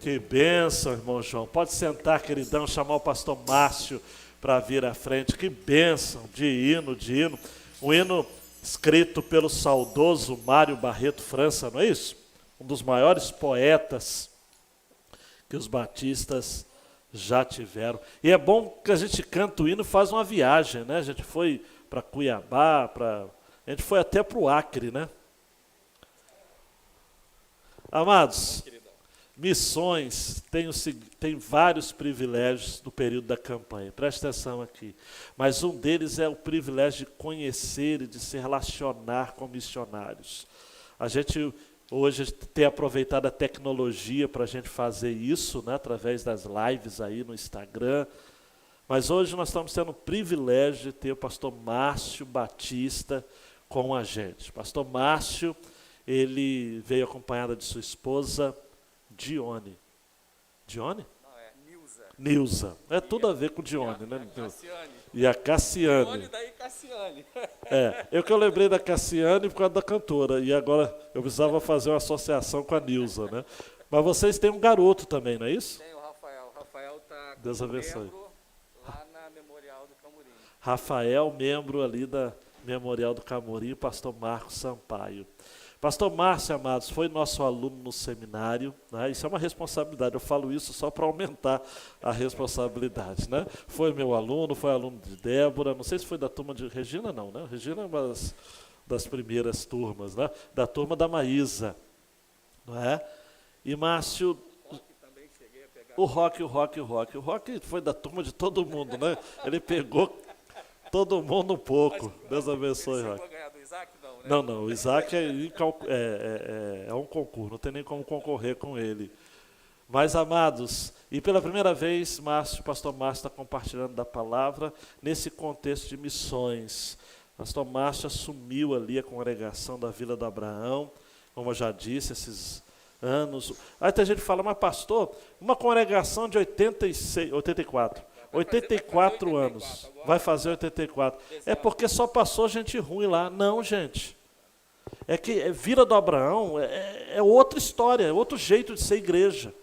Que bênção, irmão João. Pode sentar, queridão, chamar o pastor Márcio para vir à frente. Que bênção de hino, de hino. Um hino escrito pelo saudoso Mário Barreto França, não é isso? Um dos maiores poetas que os batistas já tiveram. E é bom que a gente canta o hino e faz uma viagem, né? A gente foi para Cuiabá, a gente foi até para o Acre, né? Amados, missões tem vários privilégios no período da campanha. Presta atenção aqui. Mas um deles é o privilégio de conhecer e de se relacionar com missionários. A gente hoje tem aproveitado a tecnologia para a gente fazer isso, né, através das lives aí no Instagram. Mas hoje nós estamos tendo o privilégio de ter o pastor Márcio Batista com a gente. Pastor Márcio, ele veio acompanhado de sua esposa, Dione. Dione? Não, é Nilza. Nilza. É tudo a ver com Dione, né? Cassiane. E a Cassiane. Dione, daí Cassiane. Eu que eu lembrei da Cassiane por causa da cantora. E agora eu precisava fazer uma associação com a Nilza, né? Mas vocês têm um garoto também, não é isso? Tem o Rafael. O Rafael está Deus abençoe. membro lá na Memorial do Camurim. Rafael, membro ali da Memorial do Camurim, o pastor Marcos Sampaio. Pastor Márcio, amados, foi nosso aluno no seminário, né? Isso é uma responsabilidade, eu falo isso só para aumentar a responsabilidade, né? Foi meu aluno, foi aluno de Débora, não sei se foi da turma de Regina, não, né? Regina é uma das primeiras turmas, né? Da turma da Maísa, não é? E Márcio, Também cheguei a pegar. o Rock foi da turma de todo mundo, né? Ele pegou todo mundo um pouco. Deus abençoe, Ele Rock. chegou a ganhar do Isaac, não, né? Não, o Isaac é um concurso, não tem nem como concorrer com ele. Mas, amados, e pela primeira vez, o pastor Márcio está compartilhando da palavra nesse contexto de missões. Pastor Márcio assumiu ali a congregação da Vila do Abraão, como eu já disse, esses anos. Aí tem gente que fala, mas pastor, uma congregação de 84 anos, vai fazer 84. É porque só passou gente ruim lá. Não, gente. É que Vila do Abraão é outra história, é outro jeito de ser igreja.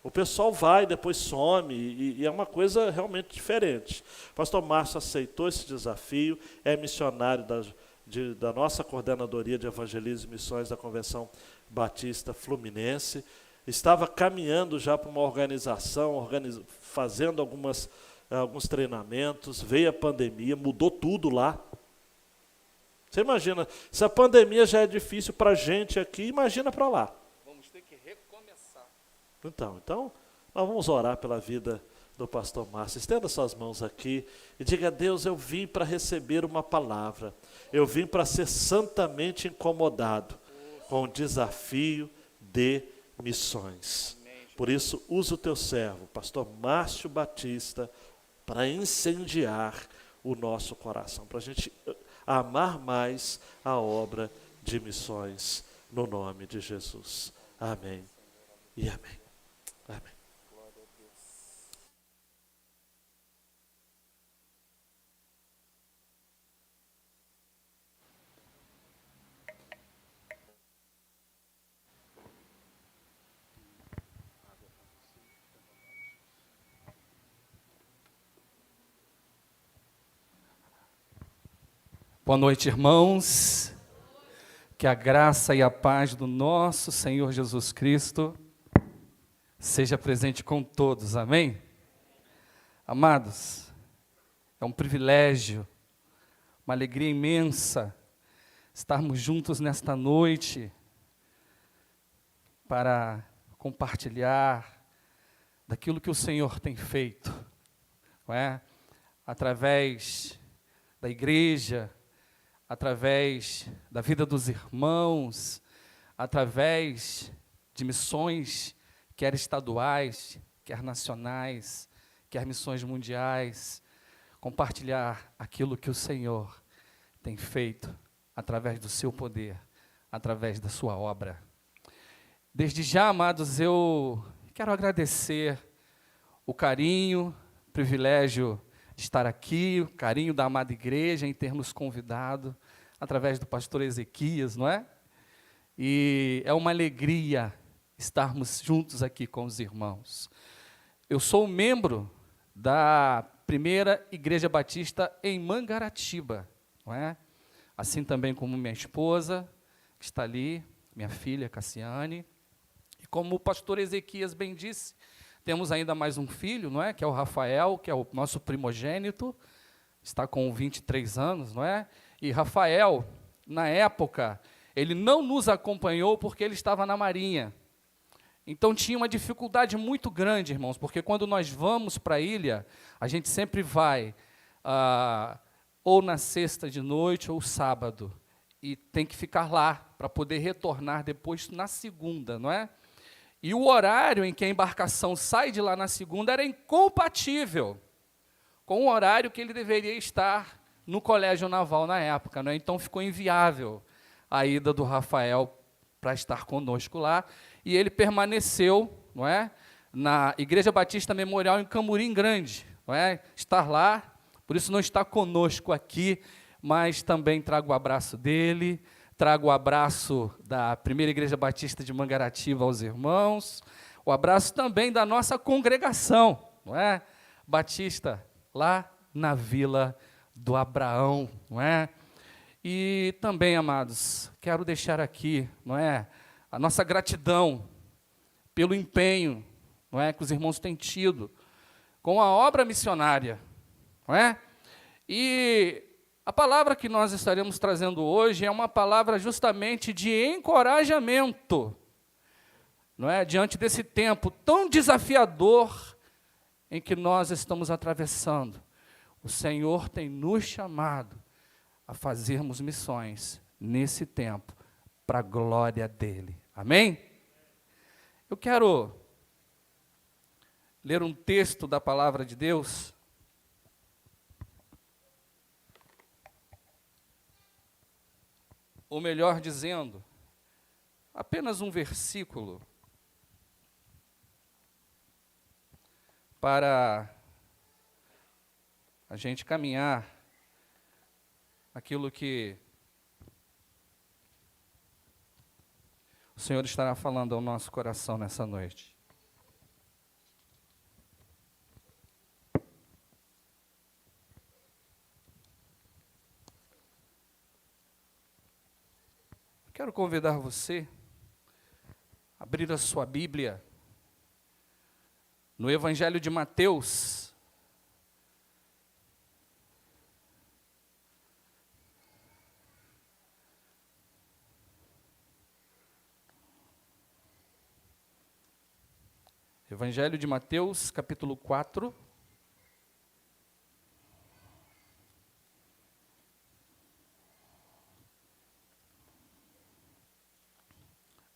O pessoal vai, depois some, e é uma coisa realmente diferente. O pastor Márcio aceitou esse desafio, é missionário da nossa coordenadoria de evangelismo e missões da Convenção Batista Fluminense. Estava caminhando já para uma organização, fazendo alguns treinamentos, veio a pandemia, mudou tudo lá. Você imagina, se a pandemia já é difícil para a gente aqui, imagina para lá. Vamos ter que recomeçar. Então, nós vamos orar pela vida do pastor Márcio. Estenda suas mãos aqui e diga a Deus, eu vim para receber uma palavra. Eu vim para ser santamente incomodado com o desafio de missões. Por isso, usa o teu servo, pastor Márcio Batista, para incendiar o nosso coração, para a gente amar mais a obra de missões, no nome de Jesus. Amém e amém. Amém. Boa noite, irmãos. Que a graça e a paz do nosso Senhor Jesus Cristo seja presente com todos, amém? Amados, é um privilégio, uma alegria imensa estarmos juntos nesta noite para compartilhar daquilo que o Senhor tem feito, não é? Através da igreja, através da vida dos irmãos, através de missões, quer estaduais, quer nacionais, quer missões mundiais, compartilhar aquilo que o Senhor tem feito através do seu poder, através da sua obra. Desde já, amados, eu quero agradecer o carinho, o privilégio de estar aqui, o carinho da amada igreja em ter nos convidado, através do pastor Ezequias, não é? E é uma alegria estarmos juntos aqui com os irmãos. Eu sou membro da Primeira Igreja Batista em Mangaratiba, não é? Assim também como minha esposa, que está ali, minha filha Cassiane, e como o pastor Ezequias bem disse, temos ainda mais um filho, não é? Que é o Rafael, que é o nosso primogênito, está com 23 anos, não é? E Rafael, na época, ele não nos acompanhou porque ele estava na Marinha. Então tinha uma dificuldade muito grande, irmãos, porque quando nós vamos para a ilha, a gente sempre vai ou na sexta de noite ou sábado, e tem que ficar lá para poder retornar depois na segunda, não é? E o horário em que a embarcação sai de lá na segunda era incompatível com o horário que ele deveria estar no colégio naval na época, não é? Então ficou inviável a ida do Rafael para estar conosco lá, e ele permaneceu, não é, na Igreja Batista Memorial em Camurim Grande, não é, estar lá, por isso não está conosco aqui, mas também trago o abraço dele, trago o abraço da Primeira Igreja Batista de Mangaratiba aos irmãos, o abraço também da nossa congregação, não é, Batista, lá na Vila do Abraão, não é? E também, amados, quero deixar aqui, não é, a nossa gratidão pelo empenho, não é, que os irmãos têm tido com a obra missionária, não é? E a palavra que nós estaremos trazendo hoje é uma palavra justamente de encorajamento, não é, diante desse tempo tão desafiador em que nós estamos atravessando. O Senhor tem nos chamado a fazermos missões nesse tempo, para a glória dEle. Amém? Eu quero ler um texto da palavra de Deus, ou melhor dizendo, apenas um versículo, para a gente caminhar aquilo que o Senhor estará falando ao nosso coração nessa noite. Quero convidar você a abrir a sua Bíblia no Evangelho de Mateus, Evangelho de Mateus, capítulo 4.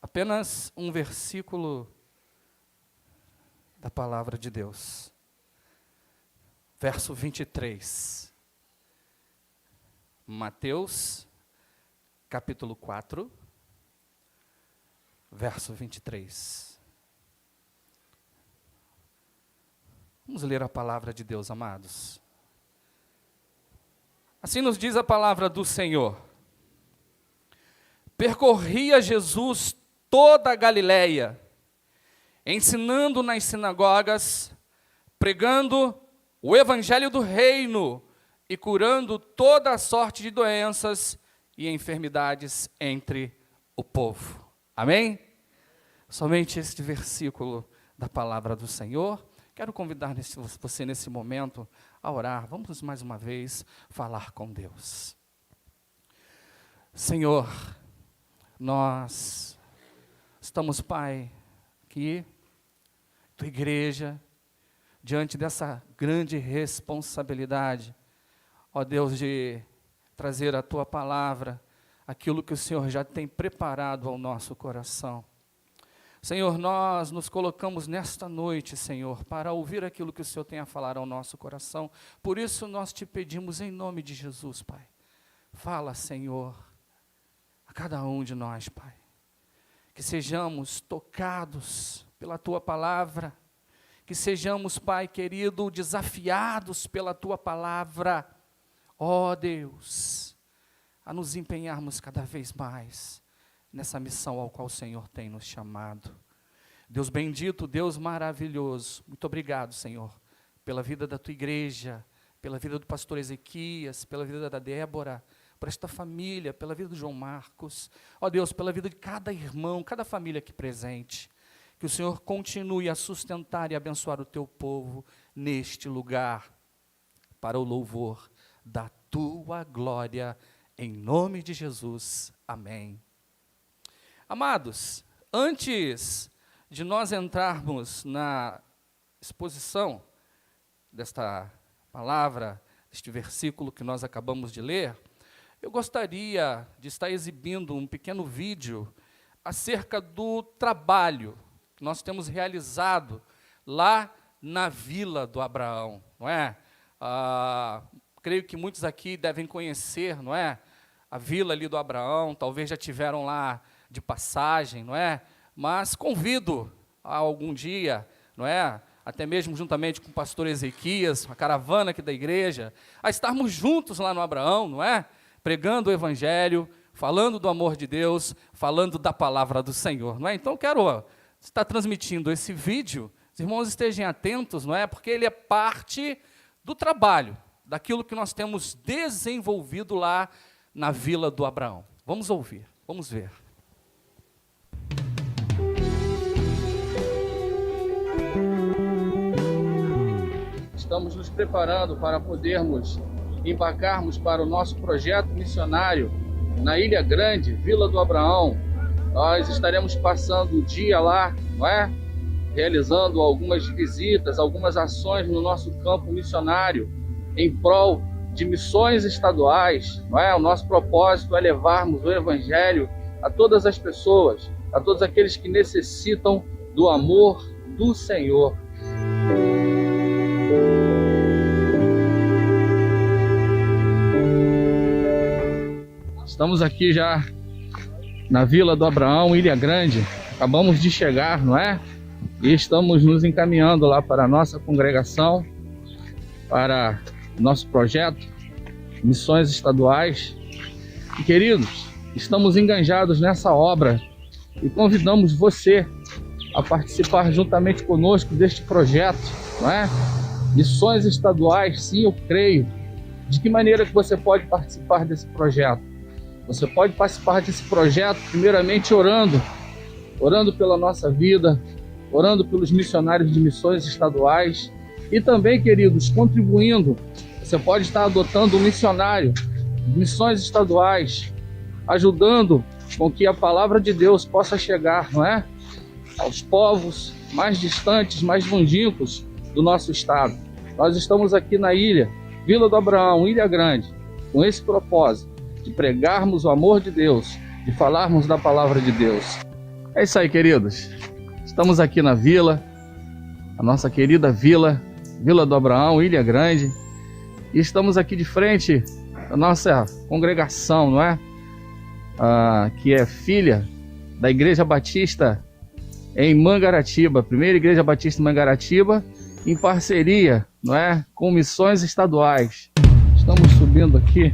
Apenas um versículo da palavra de Deus. Verso 23. Mateus, capítulo 4, verso 23. Vamos ler a palavra de Deus, amados. Assim nos diz a palavra do Senhor. Percorria Jesus toda a Galileia, ensinando nas sinagogas, pregando o evangelho do reino e curando toda a sorte de doenças e enfermidades entre o povo. Amém? Somente este versículo da palavra do Senhor. Quero convidar você nesse momento a orar. Vamos mais uma vez falar com Deus. Senhor, nós estamos, Pai, aqui, tua igreja, diante dessa grande responsabilidade, ó Deus, de trazer a tua palavra, aquilo que o Senhor já tem preparado ao nosso coração. Senhor, nós nos colocamos nesta noite, Senhor, para ouvir aquilo que o Senhor tem a falar ao nosso coração. Por isso nós te pedimos em nome de Jesus, Pai. Fala, Senhor, a cada um de nós, Pai. Que sejamos tocados pela tua palavra. Que sejamos, Pai querido, desafiados pela tua palavra. Ó Deus, a nos empenharmos cada vez mais nessa missão ao qual o Senhor tem nos chamado. Deus bendito, Deus maravilhoso, muito obrigado, Senhor, pela vida da tua igreja, pela vida do pastor Ezequias, pela vida da Débora, por esta família, pela vida do João Marcos, ó Deus, pela vida de cada irmão, cada família aqui presente, que o Senhor continue a sustentar e abençoar o teu povo neste lugar, para o louvor da tua glória, em nome de Jesus, amém. Amados, antes de nós entrarmos na exposição desta palavra, deste versículo que nós acabamos de ler, eu gostaria de estar exibindo um pequeno vídeo acerca do trabalho que nós temos realizado lá na Vila do Abraão, não é? Creio que muitos aqui devem conhecer, não é? A Vila ali do Abraão, talvez já tiveram lá de passagem, não é? Mas convido a algum dia, não é? Até mesmo juntamente com o pastor Ezequias, a caravana aqui da igreja, a estarmos juntos lá no Abraão, não é? Pregando o Evangelho, falando do amor de Deus, falando da palavra do Senhor, não é? Então, quero estar transmitindo esse vídeo, os irmãos estejam atentos, não é? Porque ele é parte do trabalho, daquilo que nós temos desenvolvido lá na Vila do Abraão. Vamos ouvir, vamos ver. Estamos nos preparando para podermos embarcarmos para o nosso projeto missionário na Ilha Grande, Vila do Abraão. Nós estaremos passando o dia lá, não é? Realizando algumas visitas, algumas ações no nosso campo missionário em prol de missões estaduais, não é? O nosso propósito é levarmos o Evangelho a todas as pessoas, a todos aqueles que necessitam do amor do Senhor. Estamos aqui já na Vila do Abraão, Ilha Grande. Acabamos de chegar, não é? E estamos nos encaminhando lá para a nossa congregação, para o nosso projeto, missões estaduais. E, queridos, estamos engajados nessa obra e convidamos você a participar juntamente conosco deste projeto, não é? Missões estaduais, sim, eu creio. De que maneira que você pode participar desse projeto? Você pode participar desse projeto primeiramente orando pela nossa vida, orando pelos missionários de missões estaduais e também, queridos, contribuindo. Você pode estar adotando um missionário de missões estaduais, ajudando com que a palavra de Deus possa chegar, não é? Aos povos mais distantes, mais longínquos do nosso estado. Nós estamos aqui na ilha, Vila do Abraão, Ilha Grande, com esse propósito de pregarmos o amor de Deus, de falarmos da palavra de Deus. É isso aí, queridos. Estamos aqui na vila, a nossa querida vila, Vila do Abraão, Ilha Grande, e estamos aqui de frente à nossa congregação, não é? Que é filha da Igreja Batista em Mangaratiba, primeira Igreja Batista em Mangaratiba, em parceria, não é, com missões estaduais. Estamos subindo aqui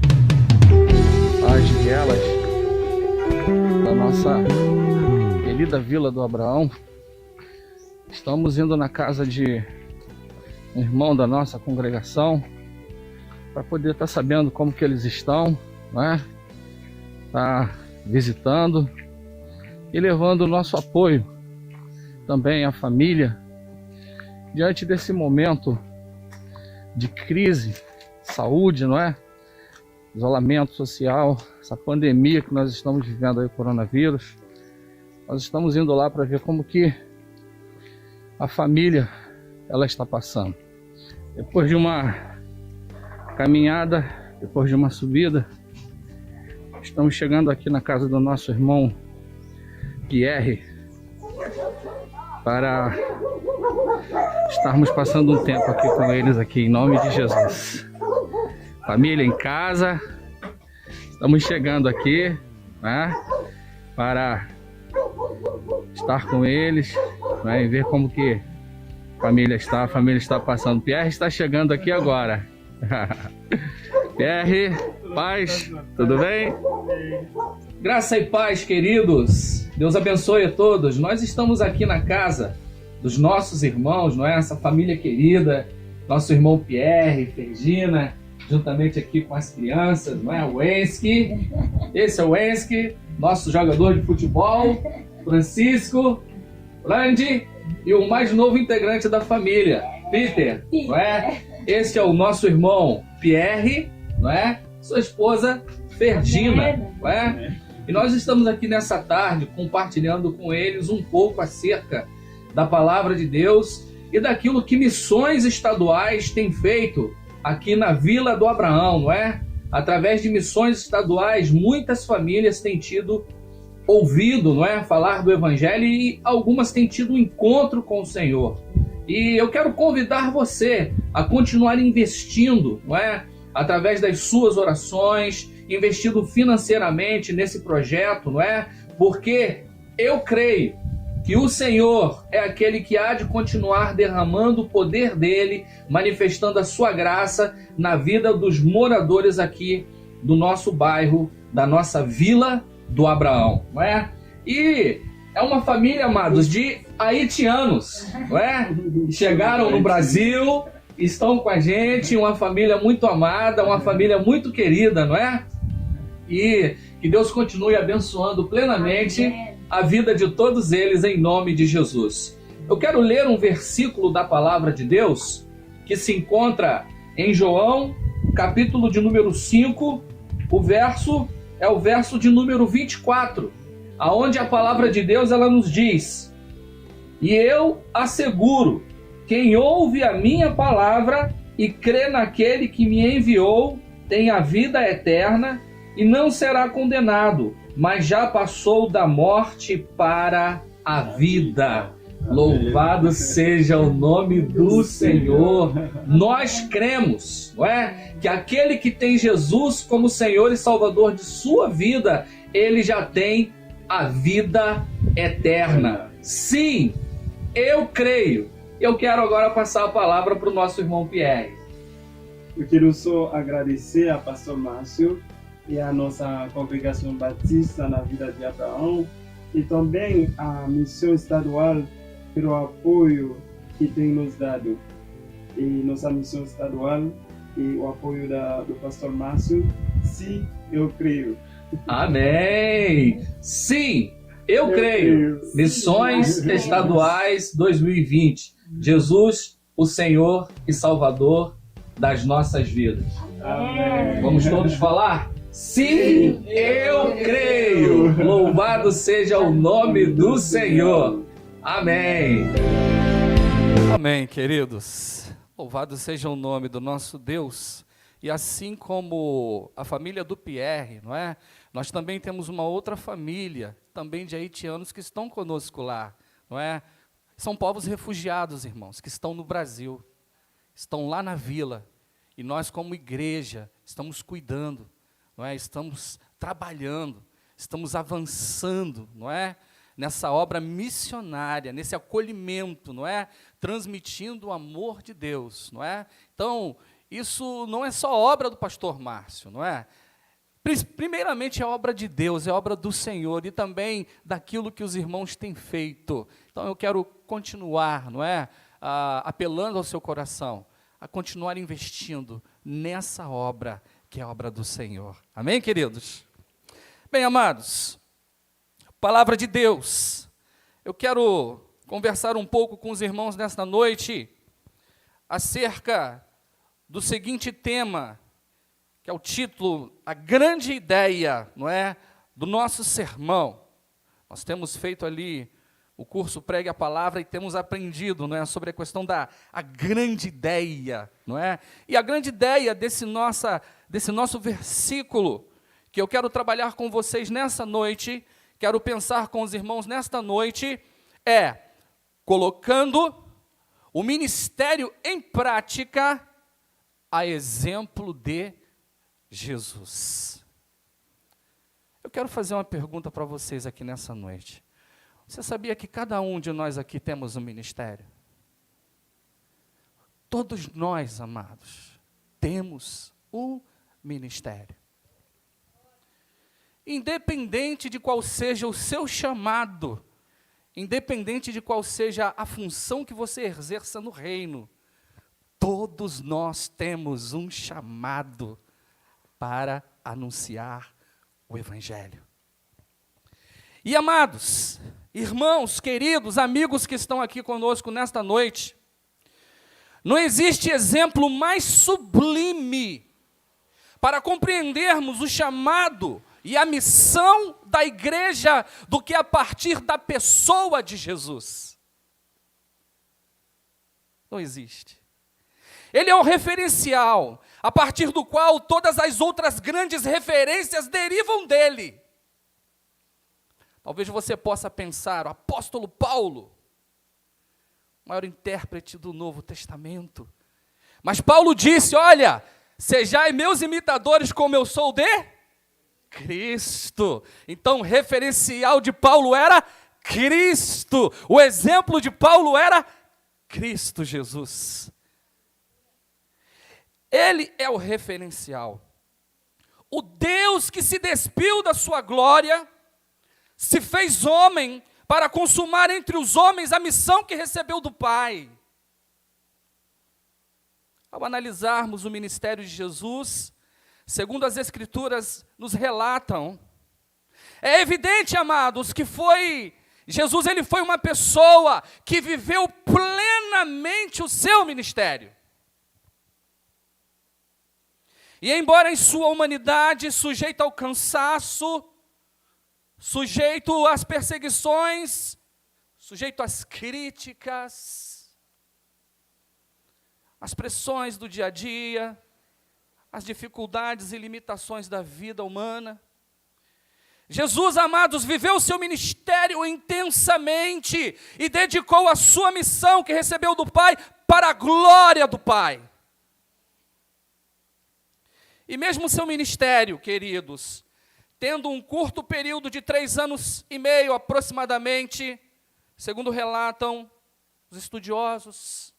as vielas da nossa querida Vila do Abraão. Estamos indo na casa de um irmão da nossa congregação para poder estar sabendo como que eles estão, não é? Tá visitando e levando o nosso apoio também à família diante desse momento de crise, saúde, não é? Isolamento social, essa pandemia que nós estamos vivendo aí, o coronavírus. Nós estamos indo lá para ver como que a família ela está passando. Depois de uma caminhada, depois de uma subida, estamos chegando aqui na casa do nosso irmão Pierre para estarmos passando um tempo aqui com eles aqui, em nome de Jesus. Família em casa, estamos chegando aqui, né, para estar com eles, né, e ver como que a família está passando. Pierre está chegando aqui agora. Pierre, paz, tudo bem? Graça e paz, queridos. Deus abençoe a todos. Nós estamos aqui na casa dos nossos irmãos, não é? Essa família querida, nosso irmão Pierre, Fergina, juntamente aqui com as crianças, não é? O Ensky, esse é o Ensky, nosso jogador de futebol, Francisco, Randy e o mais novo integrante da família, Peter, não é? Esse é o nosso irmão Pierre, não é? Sua esposa Fergina, não é? E nós estamos aqui nessa tarde compartilhando com eles um pouco acerca da palavra de Deus e daquilo que missões estaduais têm feito aqui na Vila do Abraão, não é? Através de missões estaduais, muitas famílias têm tido ouvido, não é? Falar do Evangelho e algumas têm tido um encontro com o Senhor. E eu quero convidar você a continuar investindo, não é? Através das suas orações, investindo financeiramente nesse projeto, não é? Porque eu creio que o Senhor é aquele que há de continuar derramando o poder dele, manifestando a sua graça na vida dos moradores aqui do nosso bairro, da nossa Vila do Abraão, não é? E é uma família, amados, de haitianos, não é? Chegaram no Brasil, estão com a gente, uma família muito amada, uma família muito querida, não é? E que Deus continue abençoando plenamente a vida de todos eles em nome de Jesus. Eu quero ler um versículo da palavra de Deus que se encontra em João, capítulo de número 5, o verso é o verso de número 24, aonde a palavra de Deus ela nos diz: "E eu asseguro, quem ouve a minha palavra e crê naquele que me enviou, tem a vida eterna e não será condenado, mas já passou da morte para a vida." Louvado seja o nome do Senhor. Nós cremos, não é? Que aquele que tem Jesus como Senhor e Salvador de sua vida, ele já tem a vida eterna. Sim, eu creio. Eu quero agora passar a palavra para o nosso irmão Pierre. Eu quero só agradecer a pastor Márcio e a nossa congregação batista na Vila de Abraão e também a missão estadual pelo apoio que tem nos dado. E nossa missão estadual e o apoio do pastor Márcio, sim, eu creio. Amém! Sim, eu creio. Missões Estaduais 2020. Jesus, o Senhor e Salvador das nossas vidas. Amém. Vamos todos falar? Sim, eu creio. Louvado seja o nome do Senhor. Amém. Amém, queridos. Louvado seja o nome do nosso Deus. E assim como a família do Pierre, não é? Nós também temos uma outra família, também de haitianos, que estão conosco lá, não é? São povos refugiados, irmãos, que estão no Brasil, estão lá na vila. E nós, como igreja, estamos cuidando, não é? Estamos trabalhando, estamos avançando, não é? Nessa obra missionária, nesse acolhimento, não é? Transmitindo o amor de Deus, não é? Então, isso não é só obra do pastor Márcio, não é? Primeiramente é obra de Deus, é obra do Senhor e também daquilo que os irmãos têm feito. Então, eu quero continuar, não é? Apelando ao seu coração, a continuar investindo nessa obra, que é a obra do Senhor. Amém, queridos? Bem, amados, palavra de Deus. Eu quero conversar um pouco com os irmãos nesta noite acerca do seguinte tema, que é o título, a grande ideia, não é, do nosso sermão. Nós temos feito ali o curso Pregue a Palavra e temos aprendido, não é, sobre a questão da grande ideia, não é? E a grande ideia desse nosso versículo, que eu quero trabalhar com vocês nessa noite, quero pensar com os irmãos nesta noite, é colocando o ministério em prática a exemplo de Jesus. Eu quero fazer uma pergunta para vocês aqui nessa noite. Você sabia que cada um de nós aqui temos um ministério? Todos nós, amados, temos um ministério. independente de qual seja o seu chamado, independente de qual seja a função que você exerça no reino, todos nós temos um chamado para anunciar o Evangelho. E amados, irmãos, queridos, amigos que estão aqui conosco nesta noite, não existe exemplo mais sublime para compreendermos o chamado e a missão da igreja do que a partir da pessoa de Jesus. Não existe. Ele é o referencial, a partir do qual todas as outras grandes referências derivam dele. Talvez você possa pensar, o apóstolo Paulo, o maior intérprete do Novo Testamento. Mas Paulo disse, olha, sejai meus imitadores como eu sou de Cristo. Então o referencial de Paulo era Cristo. O exemplo de Paulo era Cristo Jesus. Ele é o referencial. O Deus que se despiu da sua glória, se fez homem para consumar entre os homens a missão que recebeu do Pai. Ao analisarmos o ministério de Jesus, segundo as Escrituras nos relatam, é evidente, amados, que Jesus ele foi uma pessoa que viveu plenamente o seu ministério. E embora em sua humanidade, sujeito ao cansaço, sujeito às perseguições, sujeito às críticas, às pressões do dia a dia, às dificuldades e limitações da vida humana, Jesus, amados, viveu o seu ministério intensamente e dedicou a sua missão que recebeu do Pai para a glória do Pai. E mesmo o seu ministério, queridos, tendo um curto período de 3 anos e meio aproximadamente, segundo relatam os estudiosos,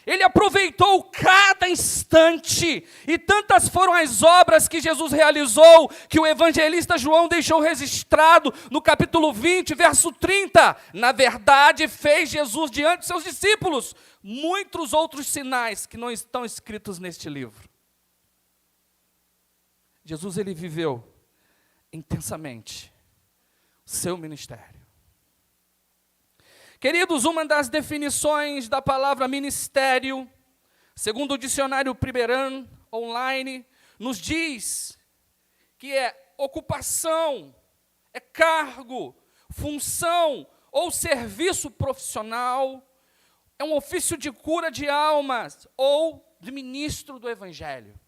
ele aproveitou cada instante, e tantas foram as obras que Jesus realizou, que o evangelista João deixou registrado no capítulo 20, verso 30. Na verdade, fez Jesus diante de seus discípulos muitos outros sinais que não estão escritos neste livro. Jesus, ele viveu intensamente o seu ministério. Queridos, uma das definições da palavra ministério, segundo o dicionário Primeran online, nos diz que é ocupação, é cargo, função ou serviço profissional, é um ofício de cura de almas ou de ministro do Evangelho.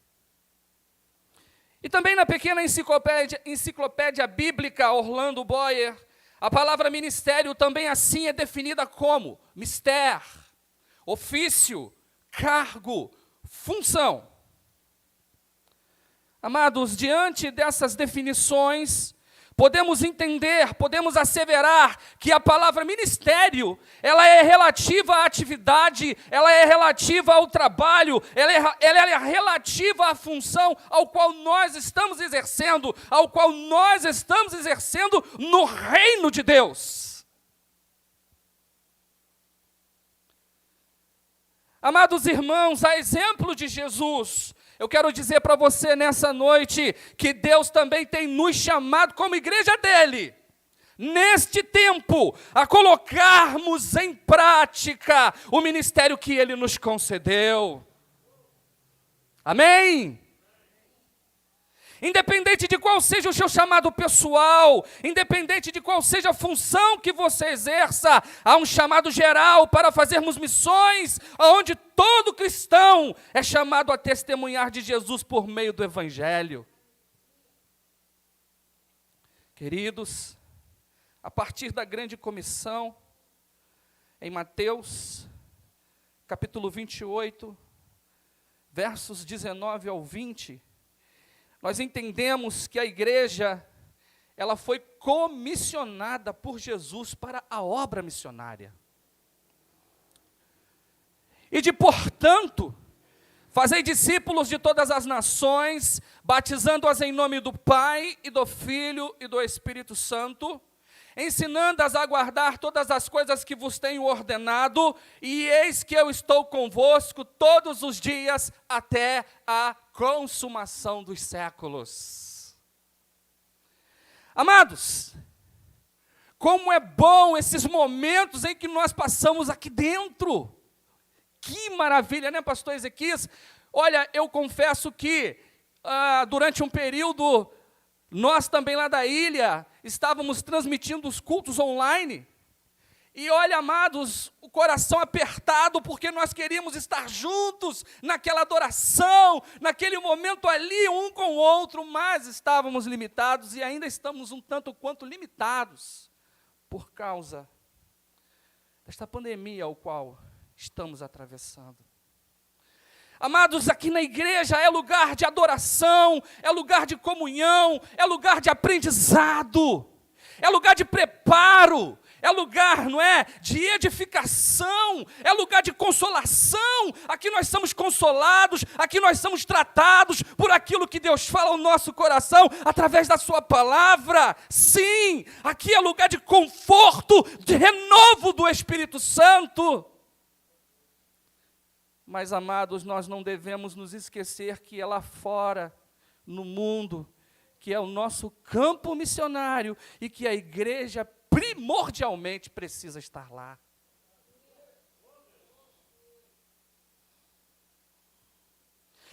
E também na pequena enciclopédia bíblica Orlando Boyer, a palavra ministério também assim é definida como mister, ofício, cargo, função. Amados, diante dessas definições, podemos entender, podemos asseverar que a palavra ministério, ela é relativa à atividade, ela é relativa ao trabalho, ela é relativa à função ao qual nós estamos exercendo, no reino de Deus. Amados irmãos, a exemplo de Jesus, eu quero dizer para você nessa noite que Deus também tem nos chamado como igreja dele, neste tempo, a colocarmos em prática o ministério que ele nos concedeu. Amém? Independente de qual seja o seu chamado pessoal, independente de qual seja a função que você exerça, há um chamado geral para fazermos missões, onde todo cristão é chamado a testemunhar de Jesus por meio do Evangelho. Queridos, a partir da grande comissão, em Mateus, capítulo 28, versos 19 ao 20, nós entendemos que a igreja, ela foi comissionada por Jesus para a obra missionária. E portanto, Fazei discípulos de todas as nações, batizando-as em nome do Pai, e do Filho, e do Espírito Santo, ensinando-as a guardar todas as coisas que vos tenho ordenado, e eis que eu estou convosco todos os dias, até a consumação dos séculos. Amados, como é bom esses momentos em que nós passamos aqui dentro. Que maravilha, né, pastor Ezequias? Olha, eu confesso que durante um período, nós também lá da ilha, estávamos transmitindo os cultos online. E olha, amados, o coração apertado, porque nós queríamos estar juntos naquela adoração, naquele momento ali, um com o outro, mas estávamos limitados e ainda estamos um tanto quanto limitados por causa desta pandemia ao qual estamos atravessando. Amados, aqui na igreja é lugar de adoração, é lugar de comunhão, é lugar de aprendizado, é lugar de preparo, é lugar, não é, de edificação, é lugar de consolação. Aqui nós somos consolados, aqui nós somos tratados por aquilo que Deus fala ao nosso coração, através da sua palavra. Sim, aqui é lugar de conforto, de renovo do Espírito Santo. Mas, amados, nós não devemos nos esquecer que é lá fora, no mundo, que é o nosso campo missionário e que a igreja primordialmente precisa estar lá.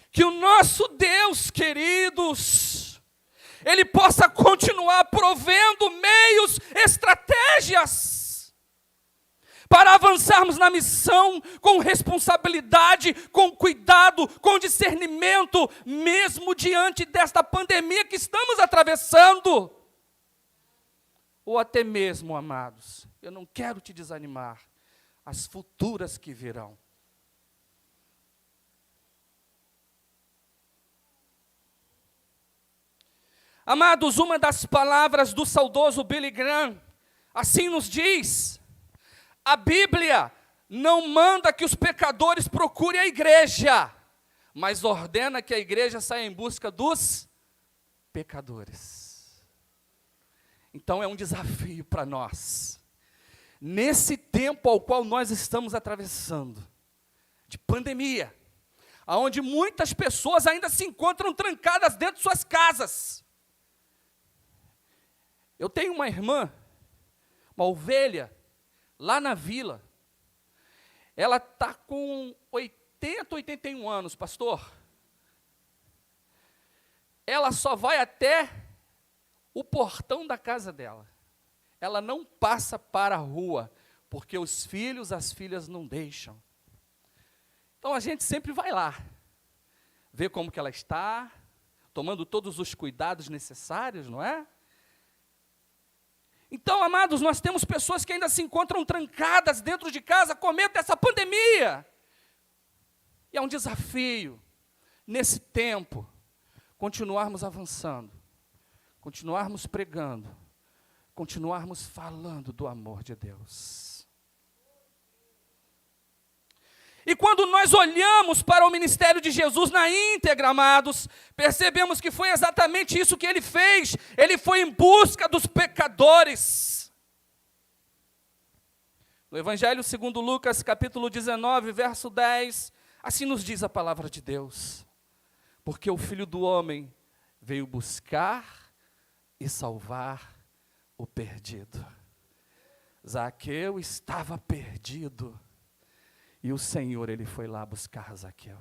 Que o nosso Deus, queridos, Ele possa continuar provendo meios, estratégias, para avançarmos na missão com responsabilidade, com cuidado, com discernimento, mesmo diante desta pandemia que estamos atravessando. Ou até mesmo, amados, eu não quero te desanimar, as futuras que virão. Amados, uma das palavras do saudoso Billy Graham, assim nos diz: a Bíblia não manda que os pecadores procurem a igreja, mas ordena que a igreja saia em busca dos pecadores. Então é um desafio para nós, nesse tempo ao qual nós estamos atravessando, de pandemia, onde muitas pessoas ainda se encontram trancadas dentro de suas casas. Eu tenho uma irmã, uma ovelha, lá na vila. Ela está com 80, 81 anos, pastor. Ela só vai até o portão da casa dela. Ela não passa para a rua, porque os filhos, as filhas não deixam. Então a gente sempre vai lá, ver como que ela está, tomando todos os cuidados necessários, não é? Então, amados, nós temos pessoas que ainda se encontram trancadas dentro de casa com medo dessa pandemia. E é um desafio, nesse tempo, continuarmos avançando, continuarmos pregando, continuarmos falando do amor de Deus. E quando nós olhamos para o ministério de Jesus na íntegra, amados, percebemos que foi exatamente isso que ele fez. Ele foi em busca dos pecadores. No Evangelho segundo Lucas, capítulo 19, verso 10, assim nos diz a palavra de Deus: porque o Filho do Homem veio buscar e salvar o perdido. Zaqueu estava perdido. E o Senhor, Ele foi lá buscar Zaqueu.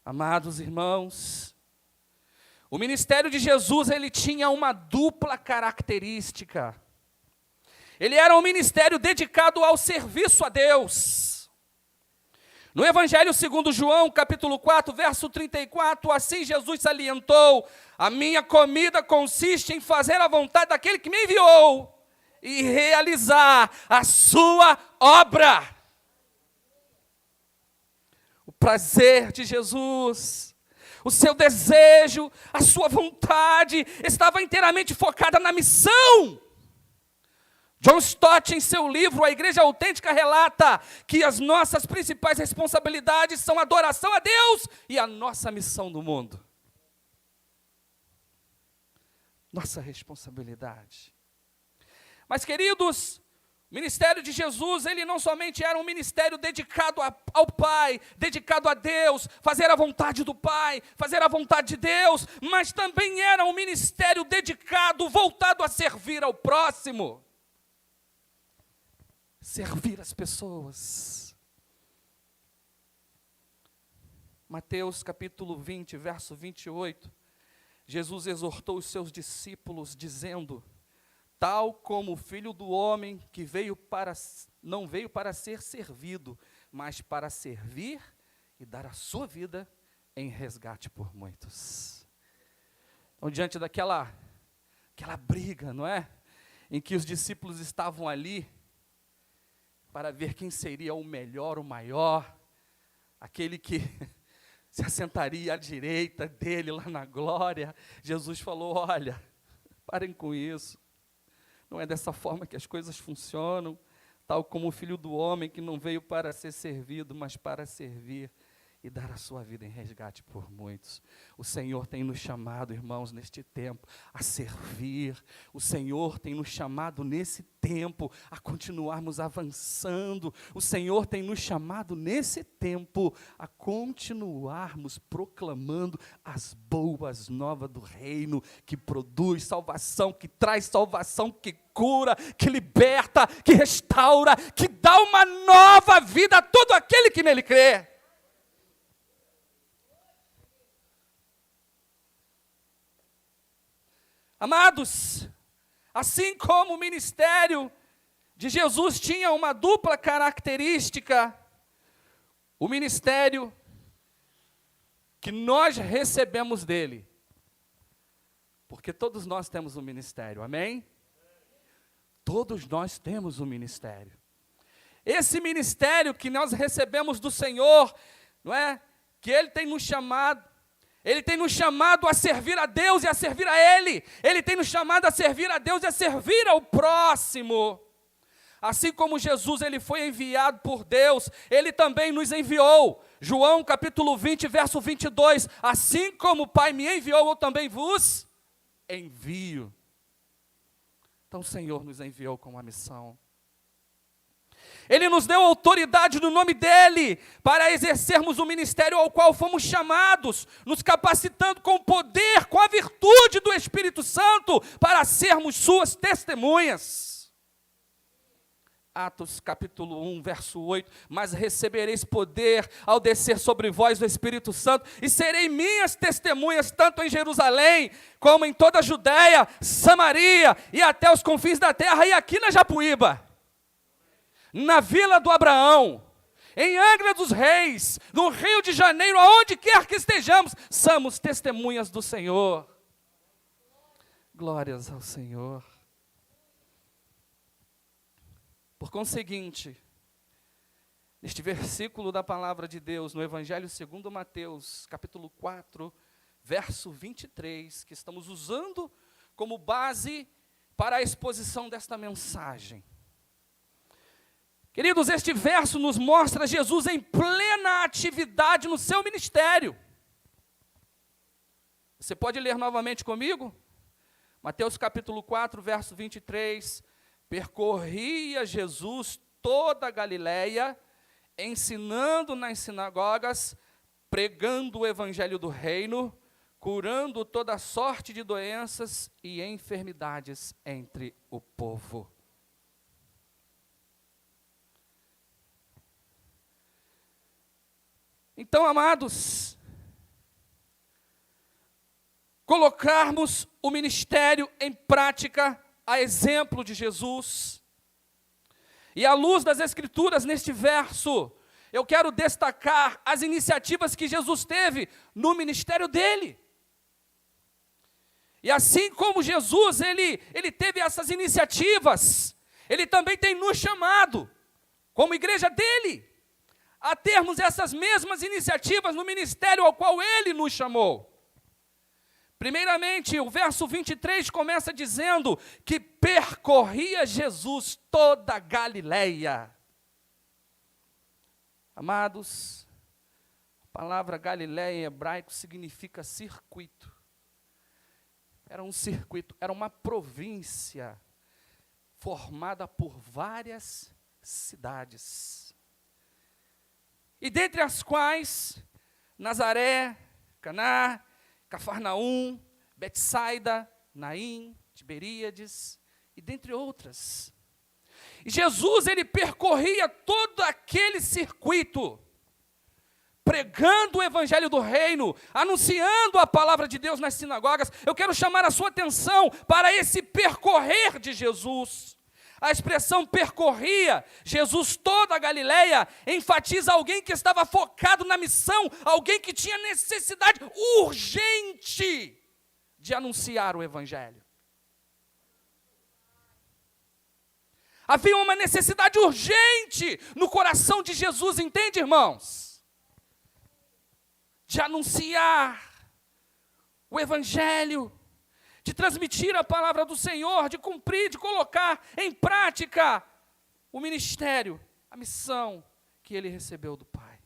Amados irmãos, o ministério de Jesus, ele tinha uma dupla característica. Ele era um ministério dedicado ao serviço a Deus. No Evangelho segundo João, capítulo 4, verso 34, assim Jesus salientou: a minha comida consiste em fazer a vontade daquele que me enviou e realizar a sua obra. O prazer de Jesus, o seu desejo, a sua vontade estava inteiramente focada na missão. John John Stott, em seu livro A Igreja Autêntica, relata que as nossas principais responsabilidades são a adoração a Deus e a nossa missão no mundo. Nossa responsabilidade. Mas, queridos, o ministério de Jesus, ele não somente era um ministério dedicado ao Pai, dedicado a Deus, fazer a vontade do Pai, fazer a vontade de Deus, mas também era um ministério dedicado, voltado a servir ao próximo. Servir as pessoas. Mateus capítulo 20, verso 28, Jesus exortou os seus discípulos, dizendo: tal como o Filho do Homem, que não veio para ser servido, mas para servir e dar a sua vida em resgate por muitos. Então, diante daquela briga, não é? Em que os discípulos estavam ali para ver quem seria o melhor, o maior, aquele que se assentaria à direita dele lá na glória. Jesus falou: olha, parem com isso. Não é dessa forma que as coisas funcionam, tal como o Filho do Homem, que não veio para ser servido, mas para servir e dar a sua vida em resgate por muitos. O Senhor tem nos chamado, irmãos, neste tempo, a servir. O Senhor tem nos chamado nesse tempo a continuarmos avançando. O Senhor tem nos chamado nesse tempo a continuarmos proclamando as boas novas do reino, que produz salvação, que traz salvação, que cura, que liberta, que restaura, que dá uma nova vida a todo aquele que nele crê. Amados, assim como o ministério de Jesus tinha uma dupla característica, o ministério que nós recebemos dele, porque todos nós temos um ministério, amém? Todos nós temos um ministério. Esse ministério que nós recebemos do Senhor, não é? Que Ele tem nos chamado, Ele tem nos chamado a servir a Deus e a servir a Ele. Ele tem nos chamado a servir a Deus e a servir ao próximo. Assim como Jesus, Ele foi enviado por Deus, Ele também nos enviou. João capítulo 20, verso 22. Assim como o Pai me enviou, eu também vos envio. Então o Senhor nos enviou com uma missão. Ele nos deu autoridade no nome dEle, para exercermos o ministério ao qual fomos chamados, nos capacitando com o poder, com a virtude do Espírito Santo, para sermos suas testemunhas. Atos capítulo 1, verso 8, mas recebereis poder ao descer sobre vós o Espírito Santo, e serei minhas testemunhas, tanto em Jerusalém, como em toda a Judéia, Samaria, e até os confins da terra, e aqui na Japuíba. Na Vila do Abraão, em Angra dos Reis, no Rio de Janeiro, aonde quer que estejamos, somos testemunhas do Senhor. Glórias ao Senhor. Por conseguinte, neste versículo da palavra de Deus, no Evangelho segundo Mateus, capítulo 4, verso 23, que estamos usando como base para a exposição desta mensagem. Queridos, este verso nos mostra Jesus em plena atividade no seu ministério. Você pode ler novamente comigo? Mateus capítulo 4, verso 23. Percorria Jesus toda a Galileia, ensinando nas sinagogas, pregando o evangelho do reino, curando toda sorte de doenças e enfermidades entre o povo. Então, amados, colocarmos o ministério em prática, a exemplo de Jesus. E à luz das Escrituras, neste verso, eu quero destacar as iniciativas que Jesus teve no ministério dele. E assim como Jesus, ele teve essas iniciativas, ele também tem nos chamado, como igreja dele, a termos essas mesmas iniciativas no ministério ao qual Ele nos chamou. Primeiramente, o verso 23 começa dizendo que percorria Jesus toda a Galileia. Amados, a palavra Galileia em hebraico significa circuito. Era um circuito, era uma província formada por várias cidades. E dentre as quais, Nazaré, Caná, Cafarnaum, Betsaida, Naim, Tiberíades, e dentre outras. E Jesus, ele percorria todo aquele circuito, pregando o evangelho do reino, anunciando a palavra de Deus nas sinagogas. Eu quero chamar a sua atenção para esse percorrer de Jesus. A expressão percorria Jesus toda a Galileia enfatiza alguém que estava focado na missão, alguém que tinha necessidade urgente de anunciar o evangelho. Havia uma necessidade urgente no coração de Jesus, entende, irmãos? De anunciar o evangelho, de transmitir a palavra do Senhor, de cumprir, de colocar em prática o ministério, a missão que ele recebeu do Pai.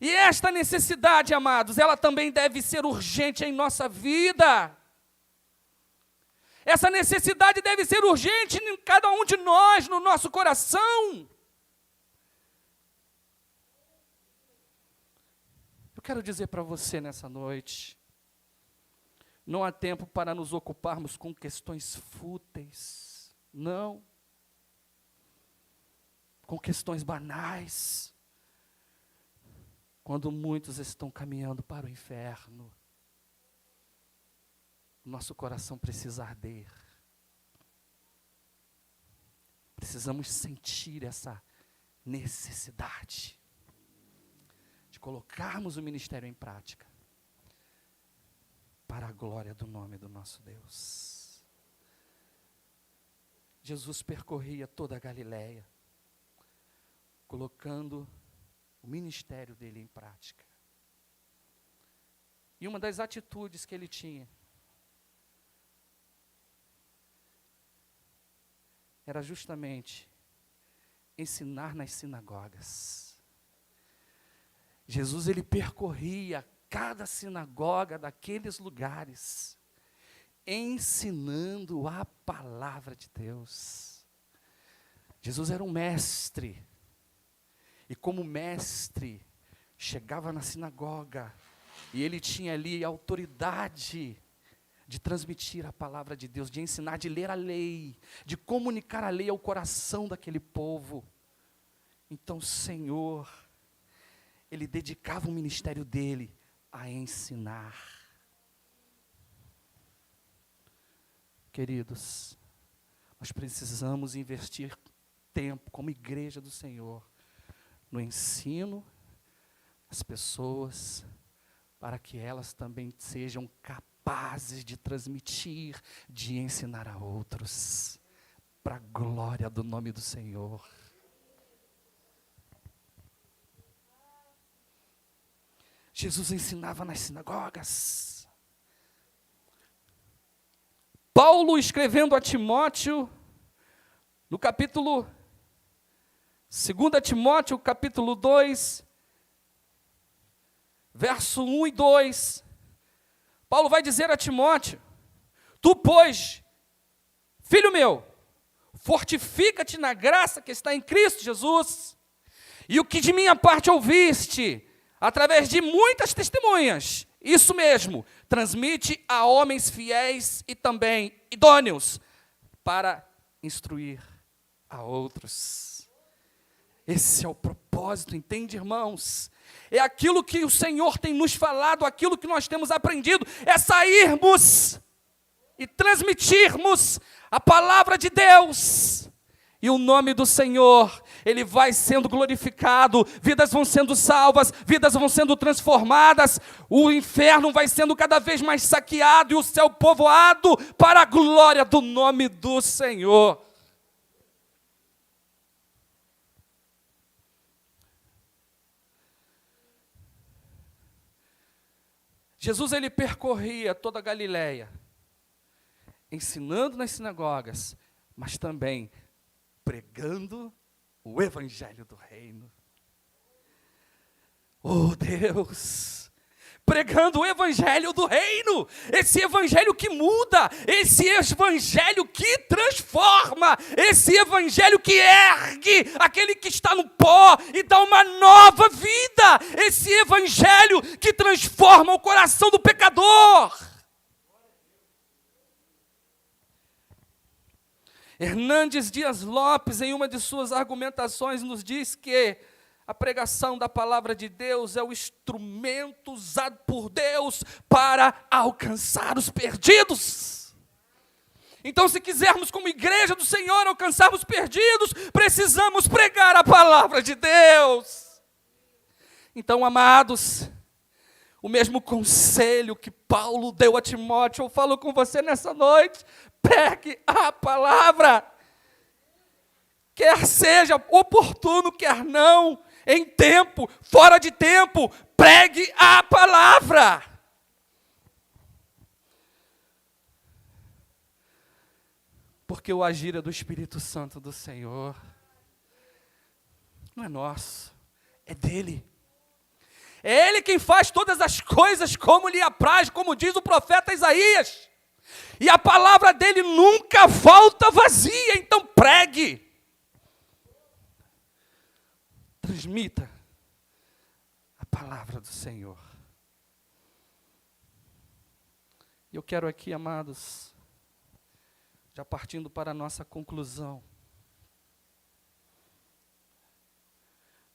E esta necessidade, amados, ela também deve ser urgente em nossa vida. Essa necessidade deve ser urgente em cada um de nós, no nosso coração. Eu quero dizer para você nessa noite, não há tempo para nos ocuparmos com questões fúteis, não. Com questões banais. Quando muitos estão caminhando para o inferno, nosso coração precisa arder. Precisamos sentir essa necessidade de colocarmos o ministério em prática, para a glória do nome do nosso Deus. Jesus percorria toda a Galileia, colocando o ministério dele em prática. E uma das atitudes que ele tinha era justamente ensinar nas sinagogas. Jesus, ele percorria cada sinagoga daqueles lugares, ensinando a palavra de Deus. Jesus era um mestre, e como mestre, chegava na sinagoga, e ele tinha ali a autoridade de transmitir a palavra de Deus, de ensinar, de ler a lei, de comunicar a lei ao coração daquele povo. Então o Senhor, ele dedicava o ministério dele a ensinar. Queridos, nós precisamos investir tempo como igreja do Senhor no ensino às pessoas, para que elas também sejam capazes de transmitir, de ensinar a outros, para a glória do nome do Senhor. Jesus ensinava nas sinagogas. Paulo, escrevendo a Timóteo, no capítulo 2 Timóteo, capítulo 2, verso 1 e 2, Paulo vai dizer a Timóteo: tu, pois, filho meu, fortifica-te na graça que está em Cristo Jesus, e o que de minha parte ouviste, através de muitas testemunhas, isso mesmo, transmite a homens fiéis e também idôneos, para instruir a outros. Esse é o propósito, entende, irmãos? É aquilo que o Senhor tem nos falado, aquilo que nós temos aprendido, é sairmos e transmitirmos a palavra de Deus. E o nome do Senhor, ele vai sendo glorificado, vidas vão sendo salvas, vidas vão sendo transformadas, o inferno vai sendo cada vez mais saqueado e o céu povoado para a glória do nome do Senhor. Jesus, ele percorria toda a Galileia, ensinando nas sinagogas, mas também pregando o evangelho do reino. Oh Deus, pregando o evangelho do reino, esse evangelho que muda, esse evangelho que transforma, esse evangelho que ergue aquele que está no pó e dá uma nova vida, esse evangelho que transforma o coração do pecador. Hernandes Dias Lopes, em uma de suas argumentações, nos diz que a pregação da palavra de Deus é o instrumento usado por Deus para alcançar os perdidos. Então, se quisermos, como igreja do Senhor, alcançar os perdidos, precisamos pregar a palavra de Deus. Então, amados, o mesmo conselho que Paulo deu a Timóteo, eu falo com você nessa noite: pregue a palavra, quer seja oportuno, quer não, em tempo, fora de tempo, pregue a palavra. Porque o agir é do Espírito Santo do Senhor, não é nosso, é dele. É ele quem faz todas as coisas como lhe apraz, como diz o profeta Isaías. E a palavra dele nunca volta vazia, então pregue. Transmita a palavra do Senhor. E eu quero aqui, amados, já partindo para a nossa conclusão.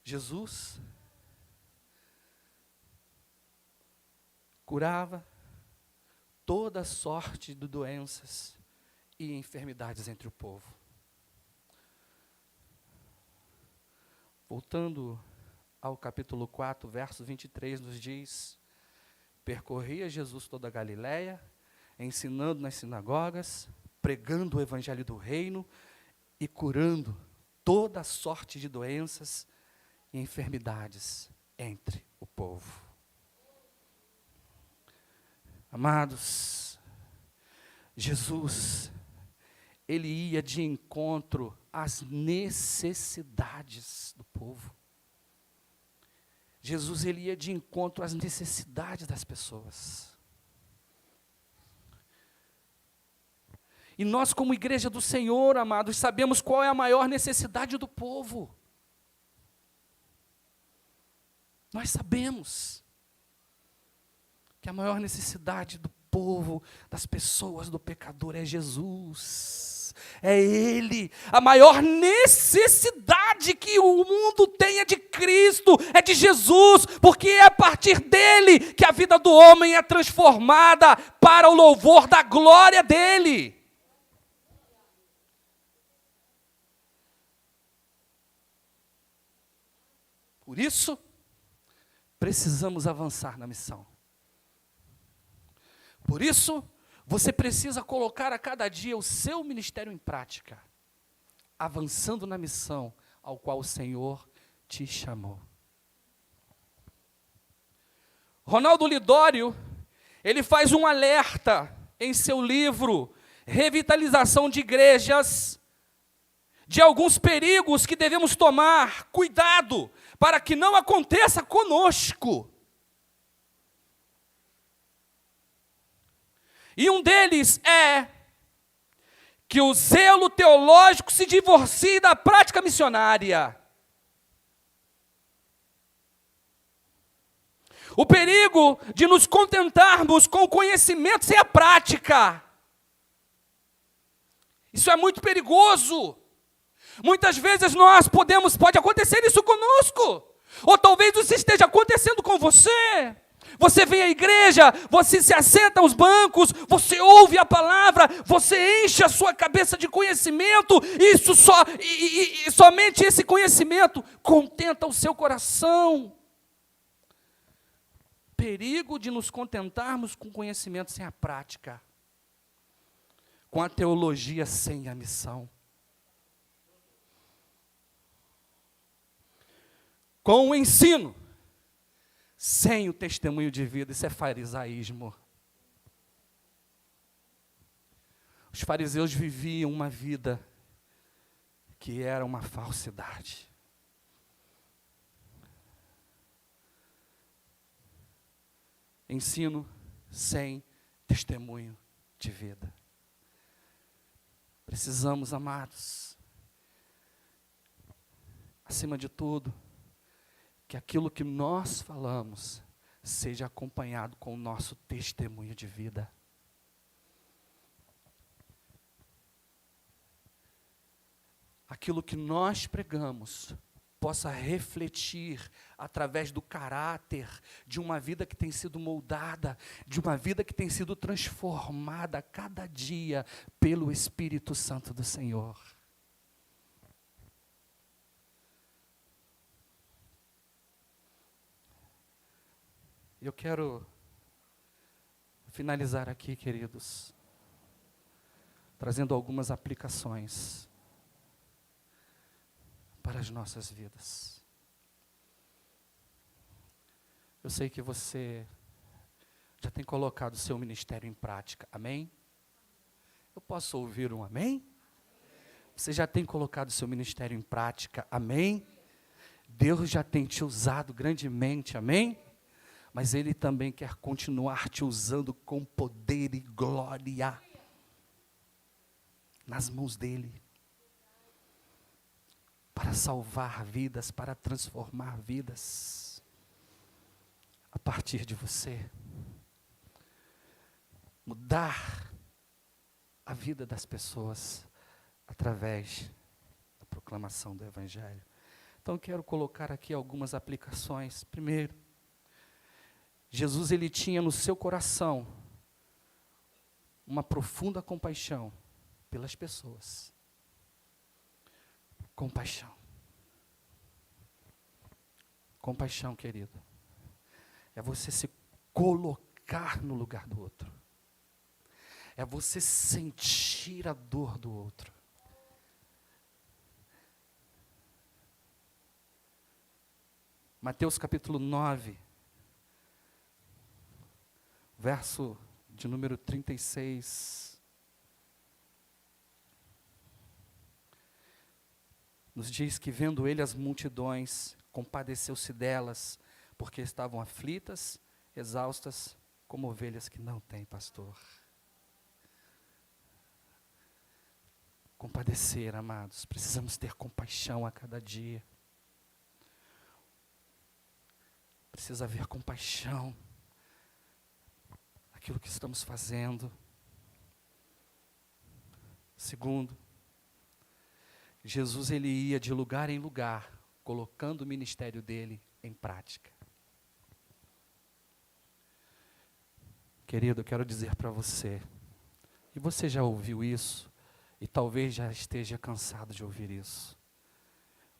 Jesus curava toda sorte de doenças e enfermidades entre o povo. Voltando ao capítulo 4, verso 23, nos diz: percorria Jesus toda a Galileia, ensinando nas sinagogas, pregando o evangelho do reino e curando toda sorte de doenças e enfermidades entre o povo. Amados, Jesus, ele ia de encontro às necessidades do povo. Jesus, ele ia de encontro às necessidades das pessoas. E nós, como igreja do Senhor, amados, sabemos qual é a maior necessidade do povo. Nós sabemos que a maior necessidade do povo, das pessoas, do pecador é Jesus. É Ele. A maior necessidade que o mundo tem é de Cristo, é de Jesus, porque é a partir dele que a vida do homem é transformada para o louvor da glória dele. Por isso, precisamos avançar na missão. Por isso, você precisa colocar a cada dia o seu ministério em prática, avançando na missão ao qual o Senhor te chamou. Ronaldo Lidório, ele faz um alerta em seu livro Revitalização de Igrejas, de alguns perigos que devemos tomar cuidado para que não aconteça conosco. E um deles é que o zelo teológico se divorcie da prática missionária. O perigo de nos contentarmos com o conhecimento sem a prática. Isso é muito perigoso. Muitas vezes pode acontecer isso conosco. Ou talvez isso esteja acontecendo com você. Você vem à igreja, você se assenta aos bancos, você ouve a palavra, você enche a sua cabeça de conhecimento, e somente esse conhecimento contenta o seu coração. Perigo de nos contentarmos com conhecimento sem a prática, com a teologia sem a missão. Com o ensino, sem o testemunho de vida. Isso é farisaísmo. Os fariseus viviam uma vida que era uma falsidade. Ensino sem testemunho de vida. Precisamos, amados, acima de tudo, que aquilo que nós falamos seja acompanhado com o nosso testemunho de vida. Aquilo que nós pregamos possa refletir através do caráter de uma vida que tem sido moldada, de uma vida que tem sido transformada a cada dia pelo Espírito Santo do Senhor. Eu quero finalizar aqui, queridos, trazendo algumas aplicações para as nossas vidas. Eu sei que você já tem colocado o seu ministério em prática, amém? Eu posso ouvir um amém? Você já tem colocado o seu ministério em prática, amém? Deus já tem te usado grandemente, amém? Mas Ele também quer continuar te usando com poder e glória nas mãos dEle. Para salvar vidas, para transformar vidas, a partir de você. Mudar a vida das pessoas através da proclamação do Evangelho. Então, eu quero colocar aqui algumas aplicações. Primeiro, Jesus, ele tinha no seu coração uma profunda compaixão pelas pessoas. Compaixão. Compaixão, querido, é você se colocar no lugar do outro. É você sentir a dor do outro. Mateus capítulo 9, verso de número 36. Nos diz que, vendo ele as multidões, compadeceu-se delas, porque estavam aflitas, exaustas, como ovelhas que não têm pastor. Compadecer, amados, precisamos ter compaixão a cada dia. Precisa haver compaixão naquilo que estamos fazendo. Segundo, Jesus, ele ia de lugar em lugar, colocando o ministério dele em prática. Querido, eu quero dizer para você, e você já ouviu isso, e talvez já esteja cansado de ouvir isso,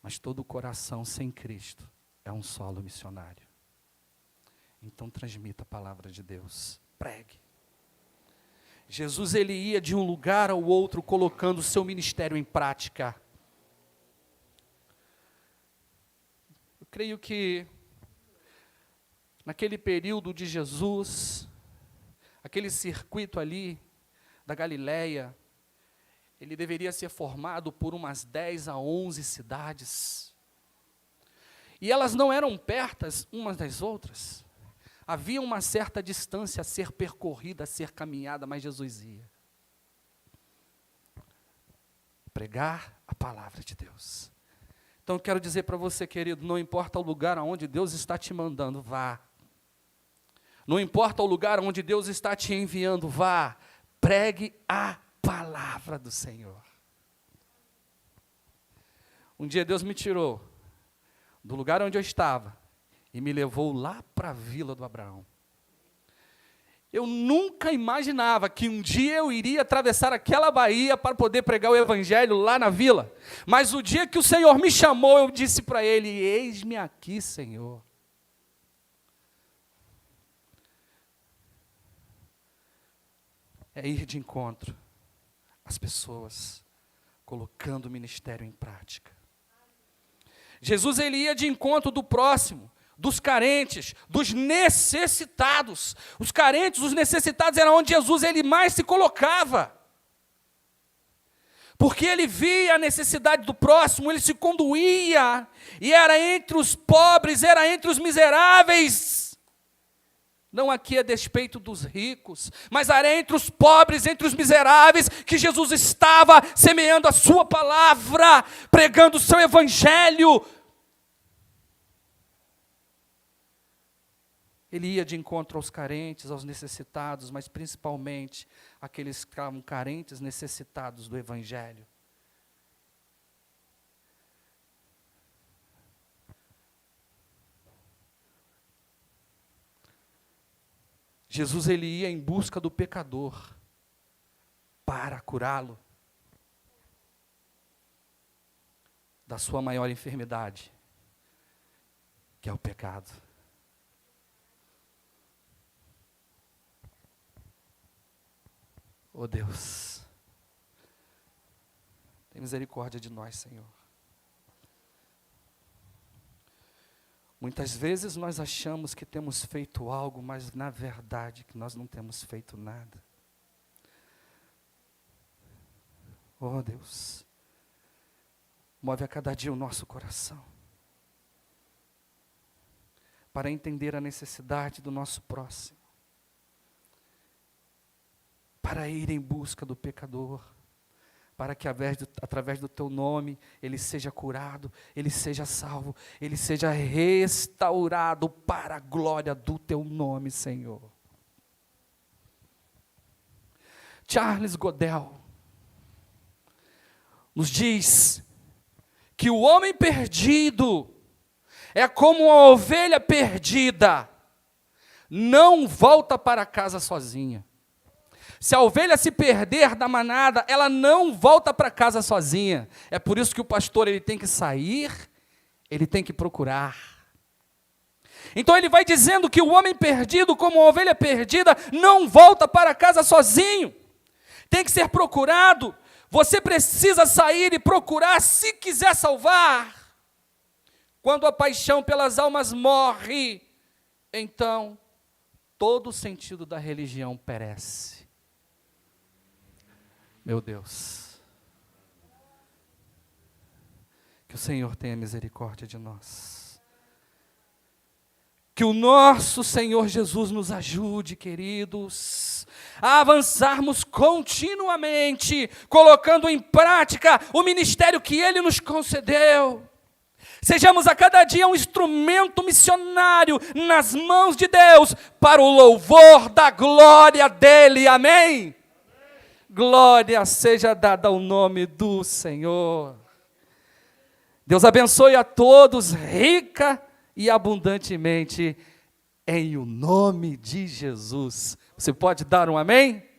mas todo coração sem Cristo é um solo missionário. Então transmita a palavra de Deus, pregue. Jesus, ele ia de um lugar ao outro, colocando o seu ministério em prática. Creio que naquele período de Jesus, aquele circuito ali da Galileia, ele deveria ser formado por umas 10 a 11 cidades. E elas não eram pertas umas das outras. Havia uma certa distância a ser percorrida, a ser caminhada, mas Jesus ia pregar a palavra de Deus. Então, eu quero dizer para você, querido, não importa o lugar aonde Deus está te mandando, vá. Não importa o lugar onde Deus está te enviando, vá. Pregue a palavra do Senhor. Um dia Deus me tirou do lugar onde eu estava e me levou lá para a Vila do Abraão. Eu nunca imaginava que um dia eu iria atravessar aquela baía para poder pregar o Evangelho lá na vila. Mas o dia que o Senhor me chamou, eu disse para Ele, eis-me aqui, Senhor. É ir de encontro às pessoas, colocando o ministério em prática. Jesus, ele ia de encontro do próximo, dos carentes, dos necessitados. Os carentes, os necessitados era onde Jesus ele mais se colocava. Porque ele via a necessidade do próximo, ele se conduía, e era entre os pobres, era entre os miseráveis. Não aqui a despeito dos ricos, mas era entre os pobres, entre os miseráveis, que Jesus estava semeando a sua palavra, pregando o seu evangelho. Ele ia de encontro aos carentes, aos necessitados, mas principalmente aqueles que estavam carentes, necessitados do evangelho. Jesus ele ia em busca do pecador para curá-lo da sua maior enfermidade, que é o pecado. Oh Deus, tem misericórdia de nós, Senhor. Muitas vezes nós achamos que temos feito algo, mas na verdade que nós não temos feito nada. Oh Deus, move a cada dia o nosso coração para entender a necessidade do nosso próximo, para ir em busca do pecador, para que através do teu nome ele seja curado, ele seja salvo, ele seja restaurado para a glória do teu nome, Senhor. Charles Godel nos diz que o homem perdido é como uma ovelha perdida, não volta para casa sozinha. Se a ovelha se perder da manada, ela não volta para casa sozinha. É por isso que o pastor ele tem que sair, ele tem que procurar. Então ele vai dizendo que o homem perdido, como a ovelha perdida, não volta para casa sozinho. Tem que ser procurado. Você precisa sair e procurar se quiser salvar. Quando a paixão pelas almas morre, então todo o sentido da religião perece. Meu Deus, que o Senhor tenha misericórdia de nós. Que o nosso Senhor Jesus nos ajude, queridos, a avançarmos continuamente, colocando em prática o ministério que Ele nos concedeu. Sejamos a cada dia um instrumento missionário nas mãos de Deus, para o louvor da glória dEle, amém? Glória seja dada ao nome do Senhor. Deus abençoe a todos rica e abundantemente, em o nome de Jesus. Você pode dar um amém? Amém.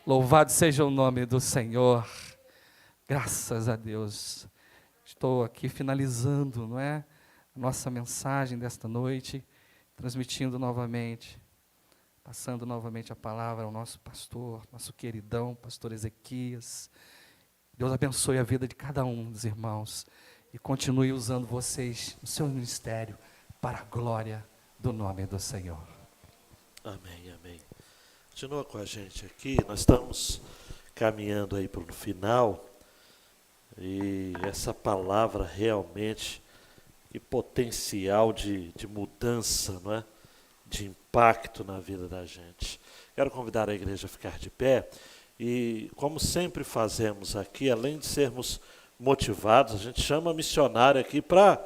Louvado seja o nome do Senhor. Graças a Deus. Estou aqui finalizando, não é? A nossa mensagem desta noite, transmitindo novamente. Passando novamente a palavra ao nosso pastor, nosso queridão, pastor Ezequias. Deus abençoe a vida de cada um dos irmãos e continue usando vocês no seu ministério para a glória do nome do Senhor. Amém, amém. Continua com a gente aqui, nós estamos caminhando aí para o final e essa palavra realmente, que potencial de mudança, não é? De impacto na vida da gente. Quero convidar a igreja a ficar de pé e, como sempre fazemos aqui, além de sermos motivados, a gente chama a missionária aqui para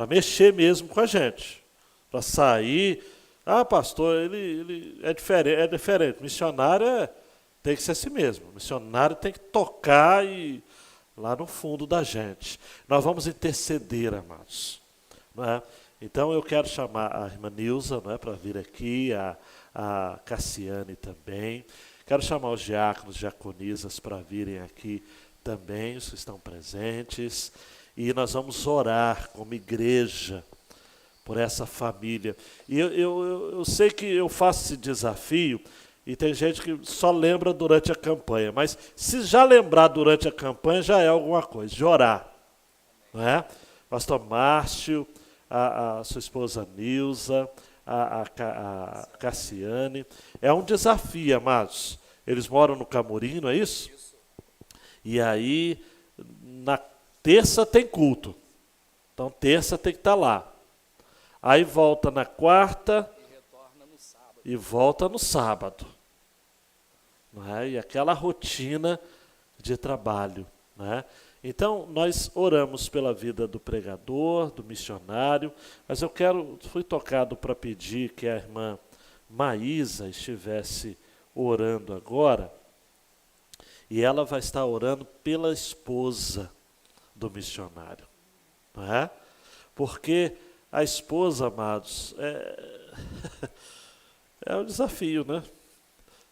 mexer mesmo com a gente, para sair. Ah, pastor, ele é diferente. Missionário tem que ser assim mesmo. Missionário tem que tocar lá no fundo da gente. Nós vamos interceder, amados, não é? Então eu quero chamar a irmã Nilza, não é, para vir aqui, a Cassiane também. Quero chamar os diáconos, diaconisas para virem aqui também, os que estão presentes. E nós vamos orar como igreja por essa família. E eu sei que eu faço esse desafio e tem gente que só lembra durante a campanha. Mas se já lembrar durante a campanha, já é alguma coisa, de orar. Não é? Pastor Márcio, a sua esposa Nilza, a Cassiane. É um desafio, amados. Eles moram no Camurim, não é isso? E aí, na terça tem culto. Então, terça tem que estar lá. Aí volta na quarta e volta no sábado. Não é? E aquela rotina de trabalho. Não é? Então, nós oramos pela vida do pregador, do missionário, mas fui tocado para pedir que a irmã Maísa estivesse orando agora, e ela vai estar orando pela esposa do missionário. Não é? Porque a esposa, amados, é um desafio, né?